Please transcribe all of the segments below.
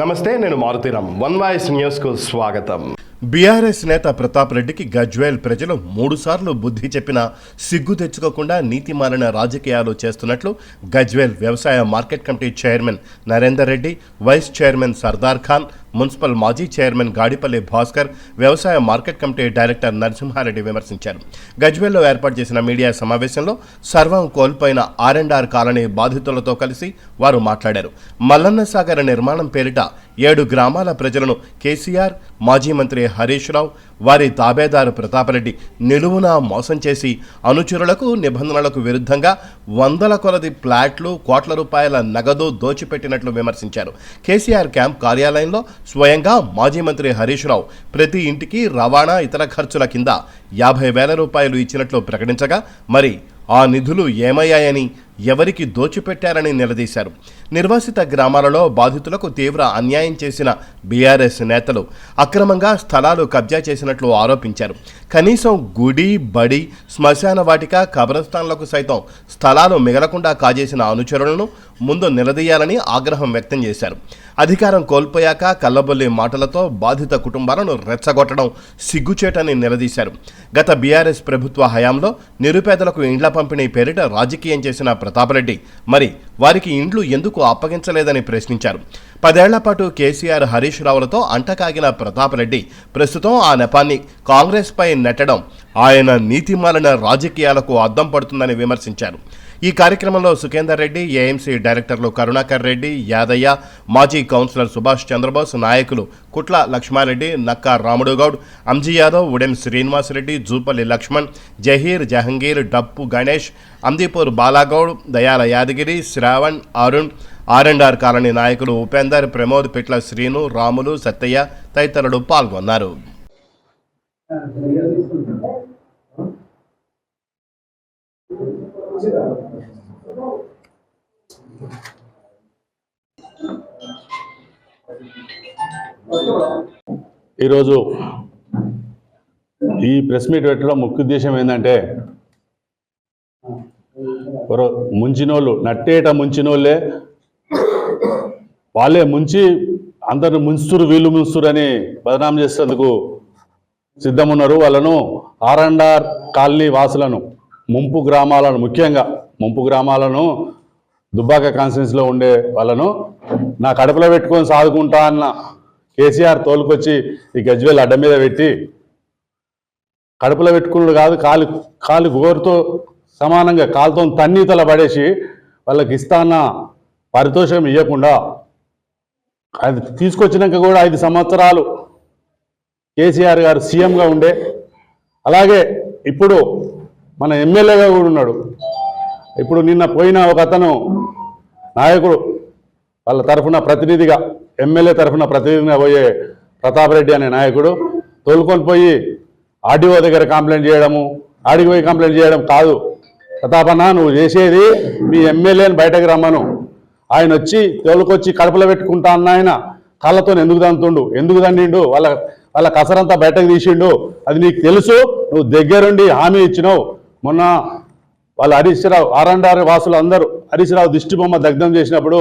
నమస్తే, నేను Maruthi Ram. One voice news కు స్వాగతం. బీఆర్ఎస్ నేత ప్రతాప్ రెడ్డికి గజ్వేల్ ప్రజలు 3 సార్లు బుద్ధి చెప్పినా సిగ్గు తెచ్చుకోకుండా నీతి మాలిన రాజకీయాలు చేస్తున్నట్లు గజ్వేల్ వ్యవసాయ market committee chairman Narender Reddy, vice chairman Sardar Khan, municipal మాజీ చైర్మన్ గాడిపల్లి భాస్కర్, వ్యవసాయ మార్కెట్ కమిటీ డైరెక్టర్ నరసింహారెడ్డి విమర్శించారు. గజ్వేల్లో ఏర్పాటు చేసిన మీడియా సమావేశంలో సర్వం కోల్పోయిన R&R కాలనీ బాధితులతో కలిసి వారు మాట్లాడారు. మల్లన్న సాగర్ నిర్మాణం పేరిట 7 గ్రామాల ప్రజలను కేసీఆర్, మాజీ మంత్రి హరీష్ రావు, వారి తాబేదారు ప్రతాపరెడ్డి నిలువునా మోసం చేసి అనుచరులకు నిబంధనలకు విరుద్ధంగా వందల కొలది ప్లాట్లు, కోట్ల రూపాయల నగదు దోచిపెట్టినట్లు విమర్శించారు. కేసీఆర్ క్యాంప్ కార్యాలయంలో స్వయంగా మాజీ మంత్రి హరీష్ రావు ప్రతి ఇంటికి రవాణా, ఇతర ఖర్చుల కింద 50,000 రూపాయలు ఇచ్చినట్లు ప్రకటించగా మరి ఆ నిధులు ఏమయ్యాయని, ఎవరికి దోచిపెట్టారని నిలదీశారు. నిర్వాసిత గ్రామాలలో బాధితులకు తీవ్ర అన్యాయం చేసిన బీఆర్ఎస్ నేతలు అక్రమంగా స్థలాలు కబ్జా చేసినట్లు ఆరోపించారు. కనీసం గుడి, బడి, శ్మశాన వాటిక, కబ్రస్థాన్లకు సైతం స్థలాలు మిగలకుండా కాజేసిన అనుచరులను ముందు నిలదీయాలని ఆగ్రహం వ్యక్తం చేశారు. అధికారం కోల్పోయాక కల్లబొల్లి మాటలతో బాధిత కుటుంబాలను రెచ్చగొట్టడం సిగ్గుచేటని నిలదీశారు. గత బీఆర్ఎస్ ప్రభుత్వ హయాంలో నిరుపేదలకు ఇండ్ల పంపిణీ పేరిట రాజకీయం చేసిన ప్రతాపరెడ్డి మరి వారికి ఇండ్లు ఎందుకు అప్పగించలేదని ప్రశ్నించారు. 10 ఏళ్ల పాటు కేసీఆర్, హరీష్ రావులతో అంటకాగిన ప్రతాపరెడ్డి ప్రస్తుతం ఆ నెపాన్ని కాంగ్రెస్ పై నెట్టడం ఆయన నీతిమాలిన రాజకీయాలకు అద్దం పడుతుందని విమర్శించారు. ఈ కార్యక్రమంలో సుఖేందర్ రెడ్డి, ఏఎంసీ డైరెక్టర్లు కరుణాకర్ రెడ్డి, యాదయ్య, మాజీ కౌన్సిలర్ సుభాష్ చంద్రబోస్, నాయకులు కుట్ల లక్ష్మారెడ్డి, నక్కా రాముడు గౌడ్, అంజీ యాదవ్, ఉడెం శ్రీనివాసరెడ్డి, జూపల్లి లక్ష్మణ్, జహీర్, జహంగీర్, డప్పు గణేష్, అందీపూర్ బాలాగౌడ్, దయాల యాదగిరి, శ్రావణ్, అరుణ్, R&R కాలనీ నాయకులు ఉపేందర్, ప్రమోద్, పిట్ల శ్రీను, రాములు, సత్తయ్య తదితరులు పాల్గొన్నారు. ఈరోజు ఈ ప్రెస్ మీట్ పెట్టడం ముఖ్య ఉద్దేశం ఏంటంటే, ముంచినోళ్ళు నట్టేట ముంచినోళ్ళే వాళ్ళే ముంచి అందరిని ముంచుతురు, వీళ్ళు ముంచుతురు అని బదనాం చేసేందుకు సిద్ధమున్నారు. వాళ్ళను R&R కాలనీ వాసులను, ముంపు గ్రామాలను, ముఖ్యంగా ముంపు గ్రామాలను, దుబ్బాక కాన్స్టిట్యున్సీలో ఉండే వాళ్ళను నా కడుపులో పెట్టుకొని సాదుకుంటా అన్న కేసీఆర్ తోలుకొచ్చి ఈ గజ్వేల్ అడ్డ మీద పెట్టి కడుపులో పెట్టుకున్నాడు కాదు, కాలు గోరుతో సమానంగా కాలుతో తన్నీతల పడేసి వాళ్ళకి ఇస్తాన్న పారితోషికం ఇవ్వకుండా అది తీసుకొచ్చినాక కూడా 5 సంవత్సరాలు కేసీఆర్ గారు సీఎంగా ఉండే, అలాగే ఇప్పుడు మన ఎమ్మెల్యేగా కూడా ఉన్నాడు. ఇప్పుడు నిన్న పోయిన ఒక అతను నాయకుడు వాళ్ళ తరఫున ప్రతినిధిగా, ఎమ్మెల్యే తరఫున ప్రతినిధిగా పోయే ప్రతాప్ రెడ్డి అనే నాయకుడు తోలుకొని పోయి ఆర్డీఓ దగ్గర కంప్లైంట్ చేయడము, ఆడికి పోయి కంప్లైంట్ చేయడం కాదు. ప్రతాపన్న, నువ్వు చేసేది మీ ఎమ్మెల్యేని బయటకు రమ్మను. ఆయన వచ్చి తోలుకొచ్చి కడుపులో పెట్టుకుంటా అన్న ఆయన కాళ్ళతో ఎందుకు దండిండు, వాళ్ళ కసరంతా బయటకు తీసిండు. అది నీకు తెలుసు, నువ్వు దగ్గరుండి హామీ ఇచ్చినావు. మొన్న వాళ్ళు హరీష్ రావు, R&R వాసులు అందరూ హరీష్ రావు దిష్టి బొమ్మ దగ్ధం చేసినప్పుడు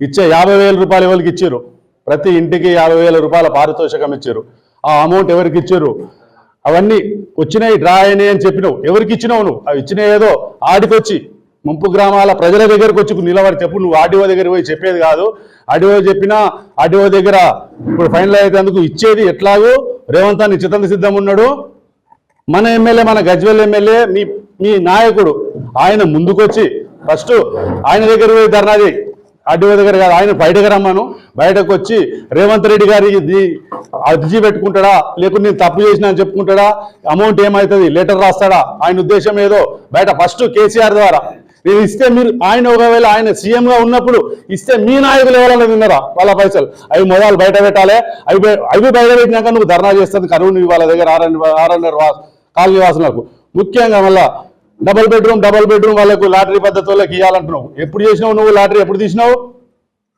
ఇచ్చే 50,000 రూపాయలు ఎవరికి ఇచ్చారు? ప్రతి ఇంటికి 50,000 రూపాయల పారితోషికం ఇచ్చారు. ఆ అమౌంట్ ఎవరికి ఇచ్చారు? అవన్నీ వచ్చినాయి, డ్రా అయినాయి అని చెప్పినావు. ఎవరికి ఇచ్చినావు నువ్వు? అవి ఇచ్చినాయి ఏదో ఆడికొచ్చి ముంపు గ్రామాల ప్రజల దగ్గరకు వచ్చి నిలబడి చెప్పు. నువ్వు ఆర్డీఓ దగ్గర పోయి చెప్పేది కాదు. ఆర్డీఓ చెప్పినా ఆర్డీఓ దగ్గర ఇప్పుడు ఫైనల్ అయ్యేందుకు ఇచ్చేది ఎట్లాగో రేవంత్ అని చిత్తంత సిద్ధం ఉన్నాడు. మన ఎమ్మెల్యే, మన గజ్వేల్ ఎమ్మెల్యే, మీ నాయకుడు ఆయన ముందుకొచ్చి ఫస్ట్ ఆయన దగ్గర పోయి ధర్నా చేయి. ఆర్డీఓ దగ్గర కాదు, ఆయన బయటకు రమ్మను. బయటకు వచ్చి రేవంత్ రెడ్డి గారికి అర్జీ పెట్టుకుంటాడా, లేకుంటే నేను తప్పు చేసినా అని చెప్పుకుంటాడా, అమౌంట్ ఏమవుతుంది లెటర్ రాస్తాడా, ఆయన ఉద్దేశం ఏదో బయట ఫస్ట్ కేసీఆర్ ద్వారా నేను ఇస్తే మీరు, ఆయన ఒకవేళ ఆయన సీఎంగా ఉన్నప్పుడు ఇస్తే మీ నాయకులు ఎవరైనా విన్నారా వాళ్ళ పైసలు? అవి మొదలు బయట పెట్టాలి. అవి బయట పెట్టినాక నువ్వు ధర్నా చేస్తుంది కరువు వాళ్ళ దగ్గర R&R కాలనీ వాసులకు. ముఖ్యంగా మళ్ళీ డబల్ బెడ్రూమ్ వాళ్ళకు లాటరీ పద్ధతి వాళ్ళకి ఇవ్వాలంటున్నావు. ఎప్పుడు చేసినావు నువ్వు లాటరీ? ఎప్పుడు తీసినావు?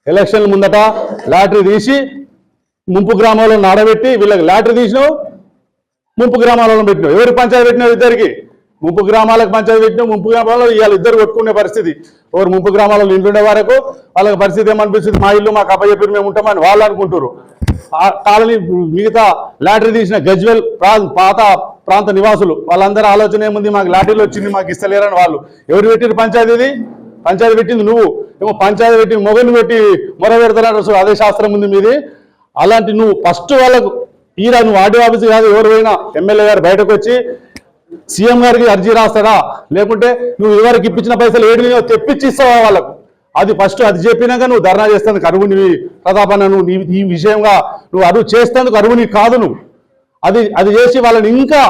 ఎలక్షన్ల ముందట లాటరీ తీసి ముంపు గ్రామాలను నాడబెట్టి వీళ్ళకి లాటరీ తీసినావు, ముంపు గ్రామాలను పెట్టినావు. ఎవరు పంచాయతీ పెట్టినావు? ఇద్దరికి ముంపు గ్రామాలకు పంచాయతీ పెట్టిన ముంపు గ్రామాల్లో ఇవాళ ఇద్దరు కొట్టుకునే పరిస్థితి. ఒకరు ముంపు గ్రామాలలో ఇంటుండే వరకు వాళ్ళకి పరిస్థితి ఏమనిపిస్తుంది, మా ఇల్లు మాకు అప్పచెప్పి మేము ఉంటామని వాళ్ళు అనుకుంటారు. కాలనీ మిగతా లాటరీ తీసిన గజ్వెల్ పాత ప్రాంత నివాసులు వాళ్ళందరూ ఆలోచన ఏముంది, మాకు లాటరీలు వచ్చింది మాకు ఇస్తలేరని వాళ్ళు. ఎవరు పెట్టిరు పంచాయతీ? పంచాయతీ పెట్టింది నువ్వు. ఏమో పంచాయతీ పెట్టి మొగలు పెట్టి మొర పెడతానంటారు, అదే శాస్త్రం ఉంది మీది. అలాంటి నువ్వు ఫస్ట్ వాళ్ళకు ఈరా, నువ్వు ఆర్డీ ఆఫీస్ కాదు, ఎవరు పోయినా ఎమ్మెల్యే గారు బయటకు వచ్చి సీఎం గారికి అర్జీ రాస్తాడా, లేకుంటే నువ్వు ఎవరికి ఇప్పించిన పైసలు ఏడు తెప్పించి ఇస్తావా వాళ్ళకు. అది ఫస్ట్ అది చెప్పినాక నువ్వు ధర్నా చేస్తానికి అరువు నీ ప్రతాపన్న, నువ్వు ఈ విషయంగా నువ్వు అరువు చేస్తేందుకు అరువు నీకు కాదు. నువ్వు అది చేసి వాళ్ళని ఇంకా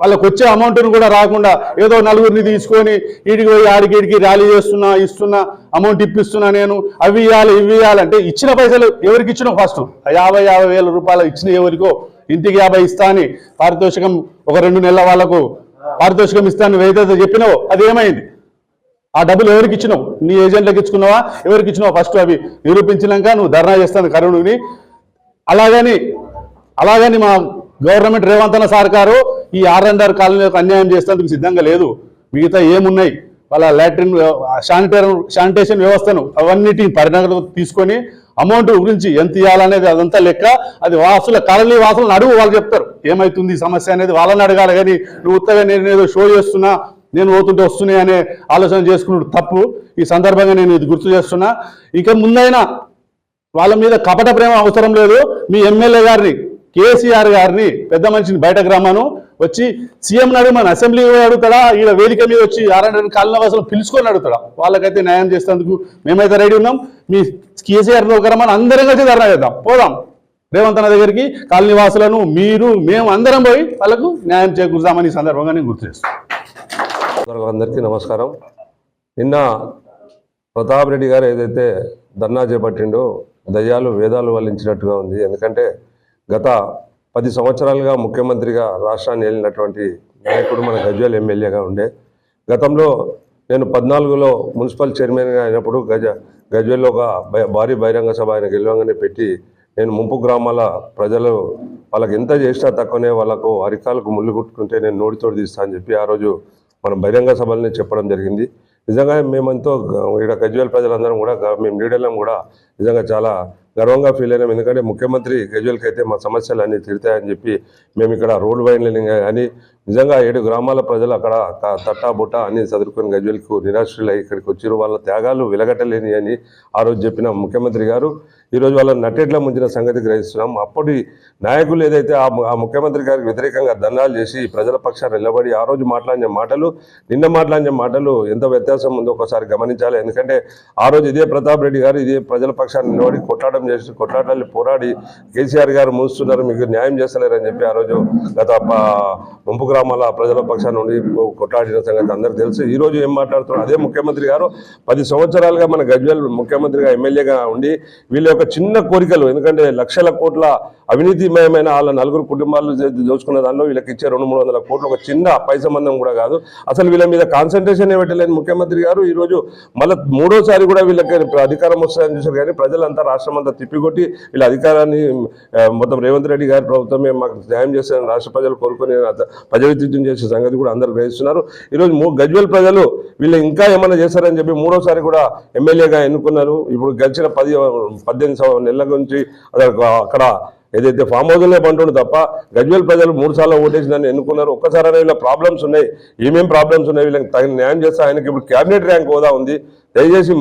వాళ్ళకి వచ్చే అమౌంట్ను కూడా రాకుండా ఏదో నలుగురిని తీసుకొని ఈడికి పోయి ఆడికి ర్యాలీ ఇస్తున్నా అమౌంట్ ఇప్పిస్తున్నా, నేను అవి ఇవ్వాలి ఇవి ఇవ్వాలంటే ఇచ్చిన పైసలు ఎవరికి ఇచ్చినావు? ఫస్ట్ 50,000 రూపాయలు ఇచ్చిన ఎవరికో ఇంటికి 50 ఇస్తా అని పారితోషికం ఒక 2 నెలల వాళ్ళకు పారితోషికం ఇస్తాను ఏదైతే చెప్పినావో అది ఏమైంది? ఆ డబ్బులు ఎవరికి ఇచ్చినావు? నీ ఏజెంట్లకు ఇచ్చుకున్నావా, ఎవరికి ఇచ్చినావు? ఫస్ట్ అవి నిరూపించినాక నువ్వు ధర్నా చేస్తాను కరుణుని. అలాగని మా గవర్నమెంట్ రేవంత్ అన్న సర్కారు ఈ R&R కాలనీలకు అన్యాయం చేసేందుకు సిద్ధంగా లేదు. మిగతా ఏమున్నాయి వాళ్ళ లాట్రిన్ శానిటేషన్ వ్యవస్థను అవన్నిటిని పరిణామాలు తీసుకొని అమౌంట్ గురించి ఎంత ఇవ్వాలనేది అదంతా లెక్క. అది కాలనీ వాసులను అడుగు, వాళ్ళు చెప్తారు ఏమవుతుంది సమస్య అనేది వాళ్ళని అడగాలి. కానీ నువ్వు ఉత్తగా నేను ఏదో షో చేస్తున్నా, నేను పోతుంటే వస్తున్నాయి అనే ఆలోచన చేసుకున్నాడు తప్పు. ఈ సందర్భంగా నేను ఇది గుర్తు చేస్తున్నా. ఇక ముందైనా వాళ్ళ మీద కపట ప్రేమ అవసరం లేదు. మీ ఎమ్మెల్యే గారిని కేసీఆర్ గారిని పెద్ద మనిషిని బయటకు రమ్మను, వచ్చి సీఎంని అడుగుమని, అసెంబ్లీ అడుగుతాడా, ఈడ వేదిక మీద వచ్చి R&R కాలనీ వాసులు పిలుచుకొని అడుగుతాడా? వాళ్ళకైతే న్యాయం చేసేందుకు మేమైతే రెడీ ఉన్నాం. మీ కేసీఆర్ని ఒక రమ్మని అందరం కలిసి ధర్నా చేద్దాం, పోదాం రేవంత్ అన్న దగ్గరికి. కాలనీ వాసులను మేము అందరం పోయి వాళ్ళకు న్యాయం చేకూరుదామని ఈ సందర్భంగా నేను గుర్తు చేస్తాను. అందరికీ నమస్కారం. నిన్న ప్రతాప్ రెడ్డి గారు ఏదైతే ధర్నా చేపట్టిండో దయ్యాలు వేదాలు వల్లించినట్టుగా ఉంది. ఎందుకంటే గత 10 సంవత్సరాలుగా ముఖ్యమంత్రిగా రాష్ట్రాన్ని ఏలినటువంటి నాయకుడు మన గజ్వేల్ ఎమ్మెల్యేగా ఉండే. గతంలో నేను 14లో మున్సిపల్ చైర్మన్గా అయినప్పుడు గజ్వేల్లో ఒక భారీ బహిరంగ సభ ఆయన గెలవంగానే పెట్టి, నేను ముంపు గ్రామాల ప్రజలు వాళ్ళకి ఎంత చేసినా తక్కువనే, వాళ్ళకు అరికాలకు ముళ్ళు కుట్టుకుంటే నేను నోటితోడు తీస్తా అని చెప్పి ఆ రోజు మనం బహిరంగ సభల్ని చెప్పడం జరిగింది. నిజంగా మేమంతో ఇక్కడ గజ్వేల్ ప్రజలందరం కూడా, మేము లీడర్లం కూడా నిజంగా చాలా గర్వంగా ఫీల్ అయినాం. ఎందుకంటే ముఖ్యమంత్రి గజ్వేల్కి అయితే మా సమస్యలు అన్నీ తీరుతాయని చెప్పి మేము ఇక్కడ రోడ్ వైండ్లింగ్ అని నిజంగా 7 గ్రామాల ప్రజలు అక్కడ తట్టా బుట్ట అన్ని చదువుకొని గజ్వేల్కు నిరాశ్రులై ఇక్కడికి వచ్చారు. వాళ్ళ త్యాగాలు వెలగట్టలేని అని ఆ రోజు చెప్పిన ముఖ్యమంత్రి గారు ఈరోజు వాళ్ళని నట్టేట్లా ముంచిన సంగతి గ్రహిస్తున్నాం. అప్పటి నాయకులు ఏదైతే ఆ ముఖ్యమంత్రి గారికి వ్యతిరేకంగా దండాలు చేసి ప్రజల పక్షాన్ని నిలబడి ఆ రోజు మాట్లాడిన మాటలు, నిన్న మాట్లాడిన మాటలు ఎంత వ్యత్యాసం ఉందో ఒకసారి గమనించాలి. ఎందుకంటే ఆ రోజు ఇదే ప్రతాప్ రెడ్డి గారు ఇదే ప్రజల పక్షాన్ని నిలబడి కొట్లాటలు పోరాడి కేసీఆర్ గారు మూస్తున్నారు, మీకు న్యాయం చేస్తలేరని చెప్పి ఆ రోజు గత ముంపు గ్రామాల ప్రజల పక్షాన్ని ఉండి కొట్లాడిన సంగతి అందరికీ తెలుసు. ఈ రోజు ఏం మాట్లాడుతున్నారు? అదే ముఖ్యమంత్రి గారు 10 సంవత్సరాలుగా మన గజ్వేల్ ముఖ్యమంత్రిగా ఎమ్మెల్యేగా ఉండి వీళ్ళ యొక్క చిన్న కోరికలు, ఎందుకంటే లక్షల కోట్ల అవినీతిమయమైన వాళ్ళ 4 కుటుంబాలు దోచుకున్న దానిలో వీళ్ళకి ఇచ్చే 200-300 కోట్లు ఒక చిన్న పై సంబంధం కూడా కాదు. అసలు వీళ్ళ మీద కాన్సన్ట్రేషన్ పెట్టలేని ముఖ్యమంత్రి గారు ఈరోజు మళ్ళీ 3వసారి కూడా వీళ్ళకి అధికారం వస్తుందని చూశారు. కానీ ప్రజలంతా రాష్ట్రం అంతా తిప్పికొట్టి వీళ్ళ అధికారాన్ని మొత్తం రేవంత్ రెడ్డి గారి ప్రభుత్వమే మాకు న్యాయం చేస్తారని రాష్ట్ర ప్రజలు కోరుకొని ప్రజావిద్యుత్యం చేసే సంగతి కూడా అందరూ గ్రహిస్తున్నారు. ఈరోజు గజ్వేల్ ప్రజలు వీళ్ళు ఇంకా ఏమైనా చేస్తారని చెప్పి 3వసారి కూడా ఎమ్మెల్యేగా ఎన్నుకున్నారు. ఇప్పుడు గడిచిన 18 నెలల నుంచి అక్కడ ఏదైతే ఫామ్ హౌస్లే పంటుండు తప్ప గజ్వేల్ ప్రజలు 3 సార్లు ఓటేసి నన్ను ఎన్నుకున్నారు. ఒక్కసారి వీళ్ళ ప్రాబ్లమ్స్ ఉన్నాయి, ఏమేమి ప్రాబ్లమ్స్ ఉన్నాయి వీళ్ళకి తగిన న్యాయం చేస్తే ఆయనకి ఇప్పుడు క్యాబినెట్ ర్యాంక్ హోదా ఉంది. దయచేసి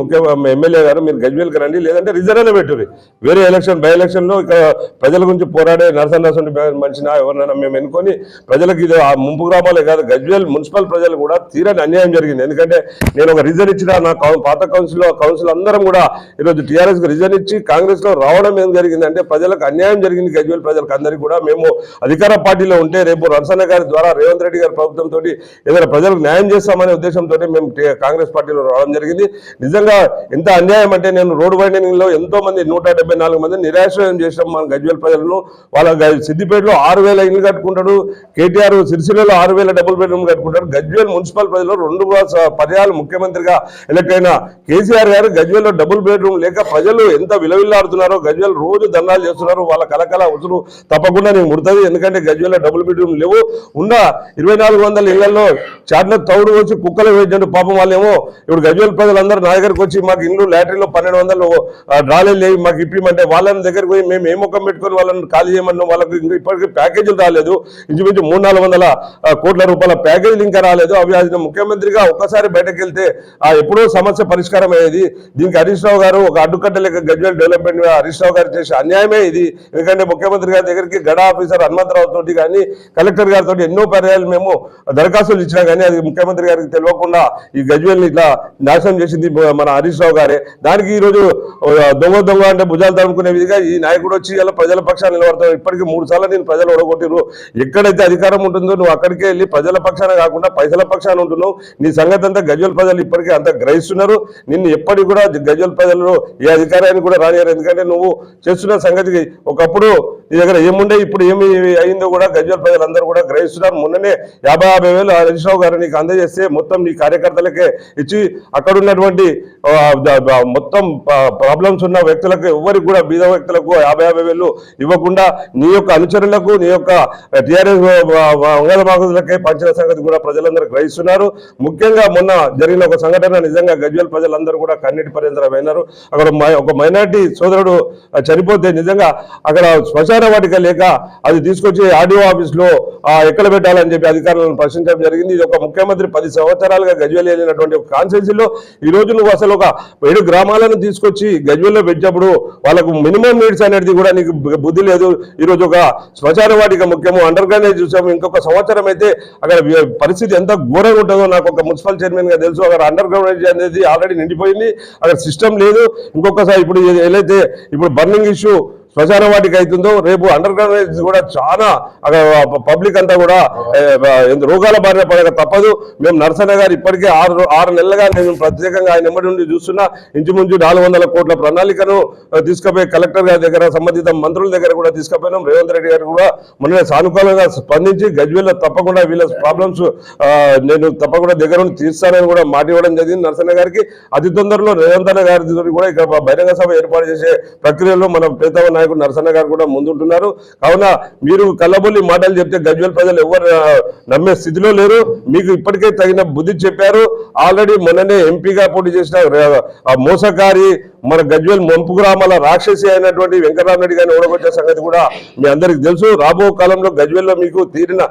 ఎమ్మెల్యే గారు మీరు గజ్వేల్కి రండి, లేదంటే రిజర్వ్ పెట్టుర్రి. వేరే బై ఎలక్షన్లో ఇక్కడ ప్రజల గురించి పోరాడే నరసండి మనిషినా ఎవరినైనా మేము ఎన్నుకొని ప్రజలకు ఇది ఆ ముంపు గ్రామాలే కాదు గజ్వేల్ మున్సిపల్ ప్రజలు కూడా తీరని అన్యాయం జరిగింది. ఎందుకంటే నేను ఒక రీజన్ ఇచ్చిన నా పాత కౌన్సిల్ అందరం కూడా ఈరోజు టీఆర్ఎస్కి రీజన్ ఇచ్చి కాంగ్రెస్లో రావడం ఏం జరిగిందంటే ప్రజలకు అన్యాయం జరిగింది. గజ్వేల్ ప్రజలకు అందరికీ కూడా మేము అధికార పార్టీలో ఉంటే రేపు నరసన్న గారి ద్వారా రేవంత్ రెడ్డి గారి ప్రభుత్వంతో ఏదైనా ప్రజలకు న్యాయం చేస్తామనే ఉద్దేశంతో మేము కాంగ్రెస్ పార్టీలో రావడం జరిగింది. నిజంగా ఎంత అన్యాయం అంటే నేను రోడ్ వైండింగ్ లో ఎంతో మంది 174 మంది నిరాశ్రయం చేసాం మన గజ్వేల్ ప్రజలను. వాళ్ళ సిద్దిపేటలో 6,000 ఇల్లు కట్టుకుంటాడు, కేటీఆర్ సిరిసిల్లలో 6,000 డబుల్ బెడ్రూమ్ కట్టుకుంటారు. గజ్వేల్ మున్సిపల్ ప్రజలు 2 పర్యాలు ముఖ్యమంత్రిగా ఎలక్ట్ అయిన కేసీఆర్ గారు గజ్వేల్లో డబుల్ బెడ్రూమ్ లేక ప్రజలు ఎంత విలవిల్లాడుతున్నారో, గజ్వేల్ రోజు దండాలు చేస్తున్నారు. వాళ్ళ కలకల ఉసురు తప్పకుండా నేను ముడుతుంది. ఎందుకంటే గజ్వేల్లో డబుల్ బెడ్రూమ్ లేవు. ఉన్న 2,400 ఇళ్లలో చాట్ల తౌడు వచ్చి కుక్కలు వేసినట్టు పాపం వాళ్ళేమో ఇప్పుడు గజ్వేల్ ప్రజలందరూ నా దగ్గరకు వచ్చి మాకు ఇండ్లు లాటరీలో 1200 డ్రాలే లేవు మాకు ఇప్పిమంటే వాళ్ళని దగ్గరికి పోయి మేము ఏ ముఖం పెట్టుకొని వాళ్ళని ఖాళీ చేయమన్నాం. వాళ్ళకి ఇప్పటికీ ప్యాకేజీలు రాలేదు, ఇంచుమించు 300-400 కోట్ల రూపాయల ప్యాకేజీలు ఇంకా రాలేదు. అవి అది ముఖ్యమంత్రిగా ఒక్కసారి బయటకు వెళ్తే ఎప్పుడో సమస్య పరిష్కారం అయ్యేది. దీనికి హరీష్ రావు గారు ఒక అడ్డుకట్ట లెక్క గజ్వేల్ డెవలప్మెంట్ హరీష్ రావు గారు చేసే అన్యాయమే ఇది. ఎందుకంటే ముఖ్యమంత్రి గారి దగ్గరికి గడా ఆఫీసర్ హనుమంతరావు తోటి కానీ కలెక్టర్ గారితో ఎన్నో పర్యాలు మేము దరఖాస్తులు ఇచ్చినా కానీ అది ముఖ్యమంత్రి గారికి తెలియకుండా ఈ గజ్వేల్ని ఇట్లా నాశనం చేసింది మన హరీష్ రావు గారే. దానికి ఈరోజు దొంగ అంటే భుజాలు తడుముకునే విధిగా ఈ నాయకుడు వచ్చి ఇలా ప్రజల పక్షాన్ని నిలబడతావు. ఇప్పటికీ 3 సార్లు నేను ప్రజలు ఓడగొట్టిరు. ఎక్కడైతే అధికారం ఉంటుందో నువ్వు అక్కడికే వెళ్ళి ప్రజల పక్షాన కాకుండా పైసల పక్షాన ఉంటున్నావు. నీ సంగతి అంతా గజ్వేల్ ప్రజలు ఇప్పటికీ అంతా గ్రహిస్తున్నారు. నిన్ను ఎప్పటికి కూడా గజ్వేల్ ప్రజలు ఏ అధికారాన్ని కూడా రానియారు. ఎందుకంటే నువ్వు చేస్తున్న సంగతికి ఒకప్పుడు నీ దగ్గర ఏముండే ఇప్పుడు ఏమి అయిందో కూడా గజ్వేల్ ప్రజలందరూ కూడా గ్రహిస్తున్నారు. మొన్ననే 50,000 హరీష్ రావు గారు నీకు అందజేస్తే మొత్తం నీ కార్యకర్తలకే ఇచ్చి అక్కడ ఉన్నటువంటి మొత్తం ప్రాబ్లమ్స్ ఉన్న వ్యక్తులకు ఎవరికి కూడా బీద వ్యక్తులకు 50,000 ఇవ్వకుండా నీ యొక్క అనుచరులకు నీ యొక్క టీఆర్ఎస్ వంగలమాకులకే పంచిన సంగతి కూడా ప్రజలందరూ గ్రహిస్తున్నారు. ముఖ్యంగా మొన్న జరిగిన ఒక సంఘటన నిజంగా గజ్వేల్ ప్రజలందరూ కూడా కన్నీటి పర్యంతమైనారు. అక్కడ ఒక మైనార్టీ సోదరుడు చనిపోతే నిజంగా అక్కడ శ్మశాన వాటిక లేక అది తీసుకొచ్చి ఆర్డీఓ ఆఫీస్ లో ఎక్కడ పెట్టాలని చెప్పి అధికారులను ప్రశ్నించడం జరిగింది. ఇది ఒక ముఖ్యమంత్రి 10 సంవత్సరాలుగా గజ్వేల్ వెళ్ళినటువంటి ఒక కాన్స్టిట్యూన్సీలో ఈ రోజు నువ్వు అసలు ఒక 7 గ్రామాలను తీసుకొచ్చి గజ్వేల్లో పెట్టినప్పుడు వాళ్ళకు మినిమం నీడ్స్ అనేది కూడా నీకు బుద్ధి లేదు. ఈరోజు ఒక శ్మశాన వాటిక ముఖ్యము, అండర్ గ్రౌండ్ చూసాము. ఇంకొక సంవత్సరం అయితే అక్కడ పరిస్థితి ఎంత ఘోరంగా ఉంటుందో నాకు ఒక మున్సిపల్ చైర్మన్ గా తెలుసు. అక్కడ అండర్ గ్రౌండ్ అనేది ఆల్రెడీ నిండిపోయింది, అక్కడ సిస్టమ్ లేదు. ఇంకొకసారి ఇప్పుడు ఏదైతే ఇప్పుడు బర్నింగ్ ఇష్యూ శ్మశాన వాటికి అవుతుందో రేపు అండర్ గ్రౌండ్ కూడా చాలా పబ్లిక్ అంతా కూడా రోగాల బారిన పడక తప్పదు. మేము నరసన్న గారు ఇప్పటికే 6 నెలలుగా నేను ప్రత్యేకంగా ఆయన ఎమ్మడి నుండి చూస్తున్నా. ఇంచుమించు 400 కోట్ల ప్రణాళికను తీసుకుపోయి కలెక్టర్ గారి దగ్గర సంబంధిత మంత్రుల దగ్గర కూడా తీసుకుపోయినాం. రేవంత్ రెడ్డి గారు కూడా మొన్న సానుకూలంగా స్పందించి గజ్వేల్లో తప్పకుండా వీళ్ళ ప్రాబ్లమ్స్ నేను తప్పకుండా దగ్గర నుండి తీస్తానని కూడా మాట ఇవ్వడం జరిగింది నరసన్న గారికి. అతి తొందరలో రేవంత్ అన్న గారి కూడా ఇక్కడ బహిరంగ సభ ఏర్పాటు చేసే ప్రక్రియలో మన ప్రీతమ నాయకుడు నరసన్న గారు కూడా ముందుంటున్నారు. కావున మీరు కల్లబొల్లి మాటలు చెప్తే గజ్వేల్ ప్రజలు ఎవరు నమ్మే స్థితిలో లేరు. మీకు ఇప్పటికే తగిన బుద్ధి చెప్పారు. ఆల్రెడీ మొన్ననే ఎంపీగా పోటీ చేసిన మోసకారి మన గజ్వేల్ ముంపు గ్రామాల రాక్షసి అయినటువంటి వెంకటరామరెడ్డి గారిని ఓడగొట్టే సంగతి కూడా మీ అందరికి తెలుసు. రాబో కాలంలో గజ్వేల్లో మీకు తీరిన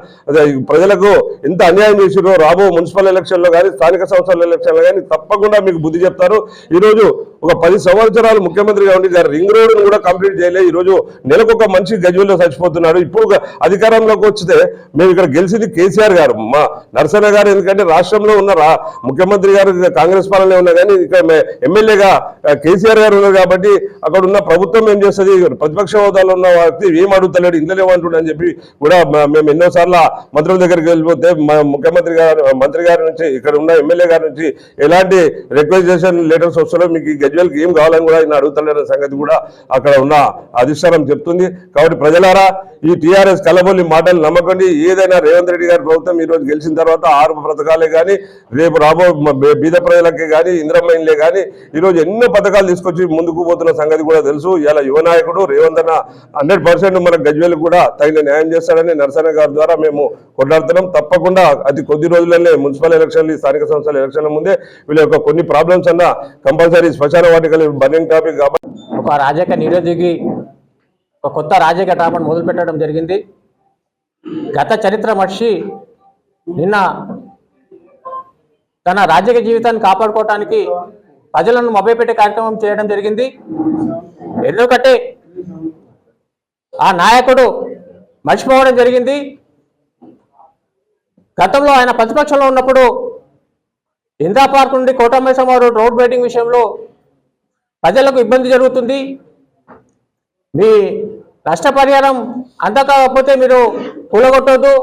ప్రజలకు ఎంత అన్యాయం చేసిరో రాబో మున్సిపల్ ఎలక్షన్లో కానీ స్థానిక సంస్థల ఎలక్షన్లో కానీ తప్పకుండా మీకు బుద్ధి చెప్తారు. ఈరోజు ఒక 10 సంవత్సరాలు ముఖ్యమంత్రిగా ఉండి రింగ్ రోడ్ను కూడా కంప్లీట్ చేయలేదు. ఈరోజు నెలకొక మనిషి గజ్వేల్లో చచ్చిపోతున్నాడు. ఇప్పుడు అధికారంలోకి వచ్చితే మేము ఇక్కడ గెలిచింది కేసీఆర్ గారు, మా నరసన్న గారు. ఎందుకంటే రాష్ట్రంలో ఉన్న ముఖ్యమంత్రి గారు కాంగ్రెస్ పాలన ఉన్నా కానీ ఇక్కడ ఎమ్మెల్యేగా కేసీఆర్ గారు ఉన్నారు కాబట్టి అక్కడ ఉన్న ప్రభుత్వం ఏం చేస్తుంది, ప్రతిపక్ష హోదాలో ఉన్న వ్యక్తి ఏం అడుగుతలేడు, ఇంట్లో ఏమంటుడు అని చెప్పి కూడా మేము ఎన్నోసార్లు మంత్రుల దగ్గరికి వెళ్ళిపోతే మంత్రి గారి నుంచి ఇక్కడ ఉన్న ఎమ్మెల్యే గారి నుంచి ఎలాంటి రిక్వెస్టేషన్ లెటర్స్ వస్తారో మీకు గజ్వేల్కి ఏం కావాలని కూడా ఆయన అడుగుతలేడనే సంగతి కూడా అక్కడ ఉన్న అధిష్టానం చెప్తుంది. కాబట్టి ప్రజలారా ఈ టీఆర్ఎస్ కలబొల్లి మాటలు నమ్మకండి. ఏదైనా రేవంత్ రెడ్డి గారి ప్రభుత్వం ఈ రోజు గెలిచిన తర్వాత 6 పథకాలే కానీ రేపు రాబో బీద ప్రజలకే కానీ ఇంద్రమ్మ ఇండ్లే కానీ ఈరోజు ఎన్నో పథకాలు తీసుకొచ్చి ముందుకు పోతున్న సంగతి కూడా తెలుసు. ఇలా యువ నాయకుడు రేవంత్ అన్న 100% మన గజ్వేల్ కూడా తగిన న్యాయం చేస్తాడని నరసన్న గారి ద్వారా మేము కొట్లాడుతున్నాం. తప్పకుండా అతి కొద్ది రోజులనే మున్సిపల్ ఎలక్షన్లు స్థానిక సంస్థల ఎలక్షన్ల ముందే వీళ్ళ యొక్క కొన్ని ప్రాబ్లమ్స్ అన్న కంపల్సరీ శ్మశాన వాటికలు బర్నింగ్ టాపిక్ కాబట్టి ఒక రాజకీయ నిరోధకి ఒక కొత్త రాజకీయ టాపను మొదలుపెట్టడం జరిగింది. గత చరిత్ర మనిషి నిన్న తన రాజకీయ జీవితాన్ని కాపాడుకోవటానికి ప్రజలను మభ్యపెట్టే కార్యక్రమం చేయడం జరిగింది. ఎందుకంటే ఆ నాయకుడు మర్చిపోవడం జరిగింది. గతంలో ఆయన ప్రతిపక్షంలో ఉన్నప్పుడు ఇందిరా పార్క్ నుండి కోటమేశ్వర రోడ్ బైటింగ్ విషయంలో ప్రజలకు ఇబ్బంది జరుగుతుంది, మీ నష్టపరిహారం అందకపోతే మీరు కూలగొట్టొద్దు,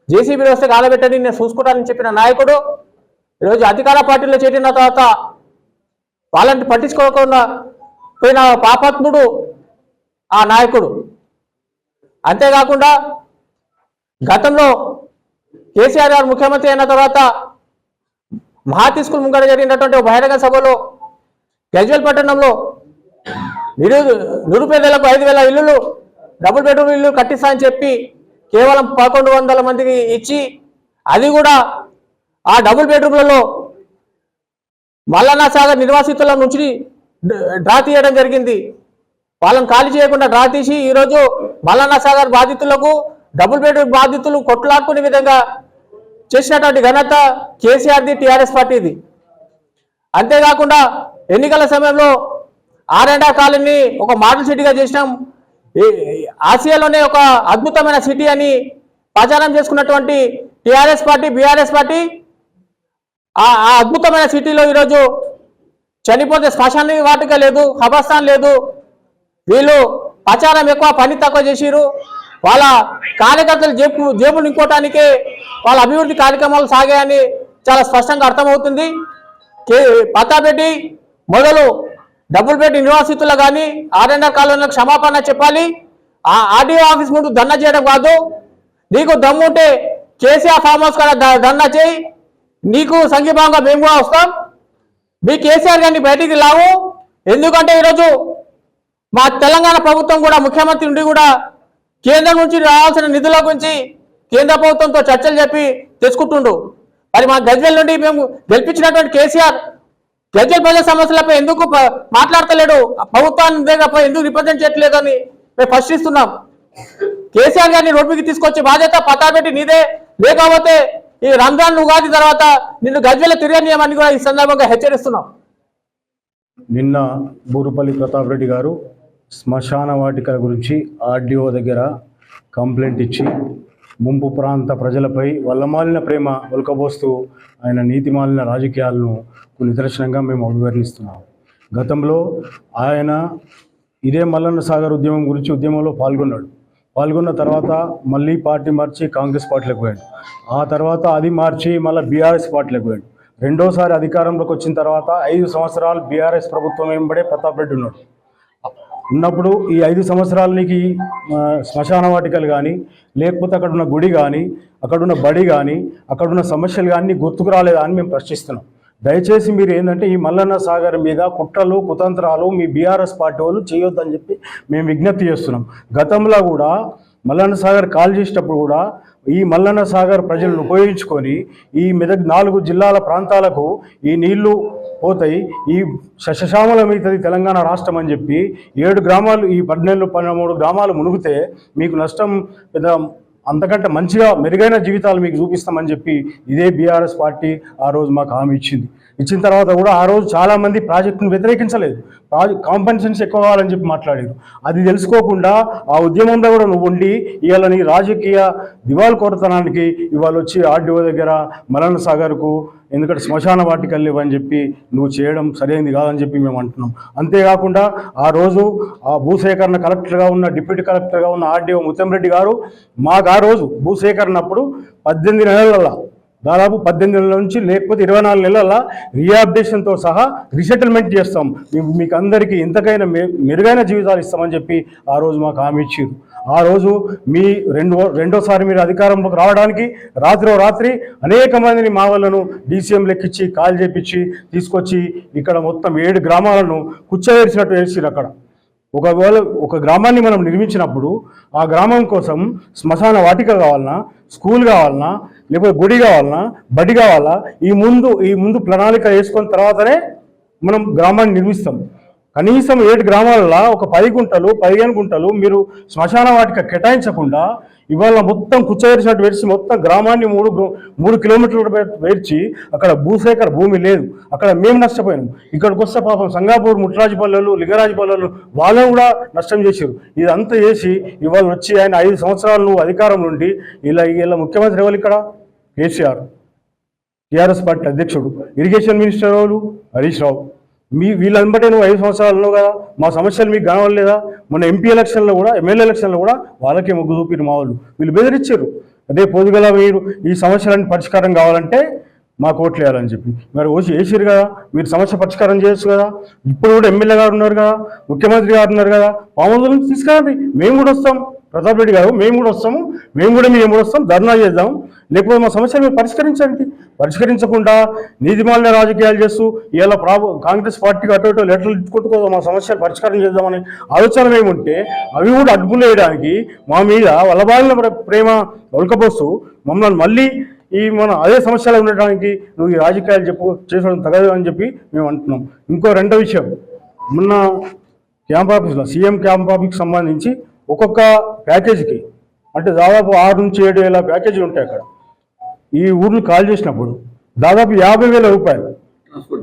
జేసీబీ వస్తే కాలబెట్టని నేను చూసుకుంటానని చెప్పిన నాయకుడు ఈరోజు అధికార పార్టీలో చేరిన తర్వాత వాళ్ళని పట్టించుకోకుండా పోయిన పాపాత్ముడు ఆ నాయకుడు. అంతేకాకుండా గతంలో కేసీఆర్ గారు ముఖ్యమంత్రి అయిన తర్వాత మహాతి స్కూల్ ముంగడ జరిగినటువంటి బహిరంగ సభలో గజ్వేల్ పట్టణంలో నిరుపేదలకు 5,000 ఇల్లులు డబుల్ బెడ్రూమ్ ఇల్లు కట్టిస్తా అని చెప్పి కేవలం 1,100 మందికి ఇచ్చి అది కూడా ఆ డబుల్ బెడ్రూమ్లలో మల్లన్న సాగర్ నిర్వాసితుల నుంచి డ్రా తీయడం జరిగింది. వాళ్ళని ఖాళీ చేయకుండా డ్రా తీసి ఈరోజు మల్లన్న సాగర్ బాధితులకు డబుల్ బెడ్రూమ్ బాధితులు కొట్లాడుకునే విధంగా చేసినటువంటి ఘనత కేసీఆర్ది, టీఆర్ఎస్ పార్టీది. అంతేకాకుండా ఎన్నికల సమయంలో ఆర్&ఆర్ కాలనీ ఒక మోడల్ సిటీగా చేసినాం, ఆసియాలోనే ఒక అద్భుతమైన సిటీ అని ప్రచారం చేసుకున్నటువంటి టీఆర్ఎస్ పార్టీ, బీఆర్ఎస్ పార్టీ ఆ అద్భుతమైన సిటీలో ఈరోజు చనిపోతే శ్మశాన వాటిక లేదు, ఖబర్స్థాన్ లేదు. వీళ్ళు ప్రచారం ఎక్కువ, పని తక్కువ చేసిరు. వాళ్ళ కార్యకర్తలు జేబులు నింపుకోవటానికే వాళ్ళ అభివృద్ధి కార్యక్రమాలు సాగాయని చాలా స్పష్టంగా అర్థమవుతుంది. ప్రతాప్ రెడ్డి మొదలు డబుల్ బెడ్ నిర్వాసితులు కానీ ఆర్&ఆర్ కాలనీలకు క్షమాపణ చెప్పాలి. ఆ ఆర్డీఓ ఆఫీస్ ముందు ధర్నా చేయడం కాదు. నీకు దమ్ముంటే కేసీఆర్ ఫామ్ హౌస్ కూడా ధర్నా చేయి, నీకు సంఘీభావంగా మేము కూడా వస్తాం. మీ కేసీఆర్ గారిని బయటికి లావు. ఎందుకంటే ఈరోజు మా తెలంగాణ ప్రభుత్వం కూడా, ముఖ్యమంత్రి నుండి కూడా కేంద్రం నుంచి రావాల్సిన నిధుల గురించి కేంద్ర ప్రభుత్వంతో చర్చలు చెప్పి తెచ్చుకుంటుండు. మరి మా గజ్వేల్ నుండి మేము గెలిపించినటువంటి కేసీఆర్ గజ్వేల్ ప్రజల సమస్యలపై ఎందుకు మాట్లాడతలేడు, ప్రభుత్వాన్ని దగ్గర ఎందుకు రిప్రజెంట్ చేయట్లేదు అని మేము ప్రశ్నిస్తున్నాం. కేసీఆర్ గారిని రోడ్డుకి తీసుకొచ్చే బాధ్యత ప్రతాప్ రెడ్డి నీదే. లేకపోతే ఈ రంజాన్ ఉగాది తర్వాత నిన్ను గజ్వేల్ తిరగనీయమని కూడా ఈ సందర్భంగా హెచ్చరిస్తున్నాం. నిన్న బూరుపల్లి ప్రతాప్ రెడ్డి గారు శ్మశాన వాటికల గురించి ఆర్డీఓ దగ్గర కంప్లైంట్ ఇచ్చి ముంపు ప్రాంత ప్రజలపై వల్లమాలిన ప్రేమ ఒలకబోస్తూ ఆయన నీతిమాలిన రాజకీయాలను నిదర్శనంగా మేము అభివర్ణిస్తున్నాం. గతంలో ఆయన ఇదే మల్లన్న సాగర్ ఉద్యమం గురించి ఉద్యమంలో పాల్గొన్న తర్వాత మళ్ళీ పార్టీ మార్చి కాంగ్రెస్ పార్టీలోకి పోయాడు. ఆ తర్వాత అది మార్చి మళ్ళీ బీఆర్ఎస్ పార్టీలోకి పోయాడు. రెండోసారి అధికారంలోకి వచ్చిన తర్వాత 5 సంవత్సరాలు బీఆర్ఎస్ ప్రభుత్వం వెంబడే ప్రతాప్ రెడ్డి ఉన్నప్పుడు ఈ 5 సంవత్సరాలకి శ్మశాన వాటికలు కానీ, లేకపోతే అక్కడున్న గుడి కానీ, అక్కడున్న బడి కానీ, అక్కడున్న సమస్యలు కానీ గుర్తుకు రాలేదా అని మేము ప్రశ్నిస్తున్నాం. దయచేసి మీరు ఏంటంటే ఈ మల్లన్న సాగర్ మీద కుట్రలు కుతంత్రాలు మీ బీఆర్ఎస్ పార్టీ వాళ్ళు చేయొద్దని చెప్పి మేము విజ్ఞప్తి చేస్తున్నాం. గతంలో కూడా మల్లన్న సాగర్ కాల్ చేసేటప్పుడు కూడా ఈ మల్లన్న సాగర్ ప్రజలను ఉపయోగించుకొని ఈ మెదక్ 4 జిల్లాల ప్రాంతాలకు ఈ నీళ్లు పోతాయి, ఈ సస్యశ్యామలమవుతుంది తెలంగాణ రాష్ట్రం అని చెప్పి 7 గ్రామాలు, ఈ 12-13 గ్రామాలు మునిగితే మీకు నష్టం పెద్ద, అంతకంటే మంచిగా మెరుగైన జీవితాలు మీకు చూపిస్తామని చెప్పి ఇదే బీఆర్ఎస్ పార్టీ ఆ రోజు మాకు హామీ ఇచ్చిన తర్వాత కూడా ఆ రోజు చాలామంది ప్రాజెక్టును వ్యతిరేకించలేదు, కాంపెన్సేషన్స్ ఎక్కువ కావాలని చెప్పి మాట్లాడారు. అది తెలుసుకోకుండా ఆ ఉద్యమంలో కూడా నువ్వు ఉండి ఇవాళ నీ రాజకీయ దివాళ కోరతనానికి ఇవాళ వచ్చి ఆర్డీఓ దగ్గర మల్లన్న సాగర్కు ఎందుకంటే శ్మశాన వాటికలు లేవని చెప్పి నువ్వు చేయడం సరైనది కాదని చెప్పి మేము అంటున్నాం. అంతేకాకుండా ఆ రోజు ఆ భూసేకరణ కలెక్టర్గా ఉన్న, డిప్యూటీ కలెక్టర్గా ఉన్న ఆర్డీఓ ముత్తంరెడ్డి గారు మాకు ఆ రోజు భూసేకరణ అప్పుడు 18 నెలల, దాదాపు 18 నెలల నుంచి లేకపోతే 24 నెలల రీఅప్డేషన్తో సహా రీసెటిల్మెంట్ చేస్తాం, మీకు అందరికీ ఇంతకైనా మెరుగైన జీవితాలు ఇస్తామని చెప్పి ఆ రోజు మాకు హామీ ఇచ్చారు. ఆ రోజు మీ రెండోసారి మీరు అధికారంలోకి రావడానికి రాత్రి అనేక మందిని మా వాళ్ళను డీసీఎం లెక్కించి కాల్ చేపించి తీసుకొచ్చి ఇక్కడ మొత్తం 7 గ్రామాలను కుచ్చవేర్చినట్టు వేసిరు. అక్కడ ఒకవేళ ఒక గ్రామాన్ని మనం నిర్మించినప్పుడు ఆ గ్రామం కోసం శ్మశాన వాటిక కావాలన్నా, స్కూల్ కావాలన్నా, లేకపోతే గుడి కావాలన్నా, బడి కావాలా, ఈ ముందు ప్రణాళిక వేసుకున్న తర్వాతనే మనం గ్రామాన్ని నిర్మిస్తాం. కనీసం 7 గ్రామాలలో ఒక 10 గుంటలు 15 గుంటలు మీరు శ్మశాన వాటిక కేటాయించకుండా ఇవాళ మొత్తం కుచ్చవేర్చినట్టు వేసి మొత్తం గ్రామాన్ని 3 కిలోమీటర్లు వేర్చి అక్కడ భూసేకర భూమి లేదు. అక్కడ మేము నష్టపోయాము. ఇక్కడికి వస్తే పాపం సంగాపూర్, ముట్రాజుపల్లెలు, లింగరాజుపల్లెలు వాళ్ళని కూడా నష్టం చేశారు. ఇదంతా చేసి ఇవాళ వచ్చి ఆయన 5 సంవత్సరాలు నువ్వు అధికారం నుండి ఇలా ముఖ్యమంత్రి ఎవరు ఇక్కడ? కేసీఆర్, టీఆర్ఎస్ పార్టీ అధ్యక్షుడు. ఇరిగేషన్ మినిస్టర్ ఎవరు? హరీష్ రావు. వీళ్ళంబటే నువ్వు 5 సంవత్సరాలు ఉన్నావు కదా, మా సమస్యలు మీకు కనవలేదా? మన ఎంపీ ఎలక్షన్లో కూడా, ఎమ్మెల్యే ఎలక్షన్లో కూడా వాళ్ళకే మొగ్గు చూపిరు మా వాళ్ళు. వీళ్ళు బెదిరించారు, అదే పొద్దుగల మీరు ఈ సమస్యలన్నీ పరిష్కారం కావాలంటే మాకు ఓట్లు వేయాలని చెప్పి. మరి వేసిరు కదా, మీరు సమస్య పరిష్కారం చేయొచ్చు కదా. ఇప్పుడు కూడా ఎమ్మెల్యే గారు ఉన్నారు కదా, ముఖ్యమంత్రి గారు ఉన్నారు కదా, పాములను తీసుకురండి, మేము కూడా వస్తాం. ప్రతాప్ రెడ్డి గారు మేము కూడా వస్తాము, మేము కూడా వస్తాం, ధర్నా చేద్దాం. లేకపోతే మా సమస్యలు మీరు పరిష్కరించండి. పరిష్కరించకుండా నీతిమాలిన రాజకీయాలు చేస్తూ ఇలా కాంగ్రెస్ పార్టీకి అటు లెటర్లు ఇచ్చుకుంటూ మా సమస్యలు పరిష్కారం చేద్దామని ఆలోచన ఏముంటే అవి కూడా అడ్డుకుని వేయడానికి మా మీద వల్లబాలిన ప్రేమ ఒలకబోస్తూ మమ్మల్ని మళ్ళీ మన అదే సమస్యలు ఉండటానికి నువ్వు ఈ రాజకీయాలు చేసుకోవడం తగదు అని చెప్పి మేము అంటున్నాం. ఇంకో రెండో విషయం, మొన్న క్యాంప్ ఆఫీస్లో సీఎం క్యాంప్ ఆఫీస్కి సంబంధించి ఒక్కొక్క ప్యాకేజీకి అంటే దాదాపు 6 నుంచి 7 వేల ప్యాకేజీలు ఉంటాయి అక్కడ. ఈ ఊర్లు కాల్ చేసినప్పుడు దాదాపు 50,000 రూపాయలు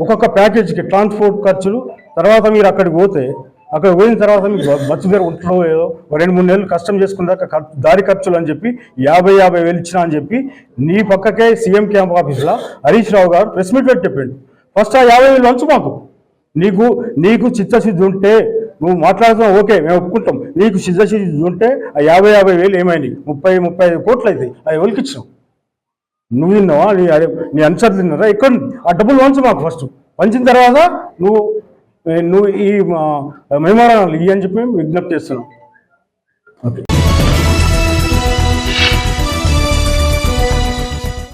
ఒక్కొక్క ప్యాకేజీకి ట్రాన్స్పోర్ట్ ఖర్చులు. తర్వాత మీరు అక్కడికి పోతే అక్కడ పోయిన తర్వాత మీకు బస్సు దగ్గర ఉంటుందో ఏదో 2-3 నెలలు కష్టం చేసుకున్నాక దారి ఖర్చులు అని చెప్పి 50,000 ఇచ్చినా అని చెప్పి నీ పక్కకే సీఎం క్యాంప్ ఆఫీస్లో హరీష్ రావు గారు ప్రెస్ మీట్ పెట్టి చెప్పాడు. ఫస్ట్ ఆ 50,000 వంచు మాకు. నీకు చిత్తశుద్ధి ఉంటే నువ్వు మాట్లాడుతున్నావు, ఓకే మేము ఒప్పుకుంటాం. నీకు చిత్తశుద్ధి ఉంటే ఆ 50,000 ఏమైంది? 30-35 కోట్లు అవుతాయి. అది ఎవరికి ఇచ్చినావు? నువ్వు తిన్నావా? నీ అనుచరులు తిన్నారా? ఎక్కడ ఆ డబ్బులు వంచు మాకు. ఫస్ట్ వంచిన తర్వాత నువ్వు ఈ మెమోరాండాలు ఇవి అని చెప్పి మేము విజ్ఞప్తి చేస్తున్నాం. ఓకే.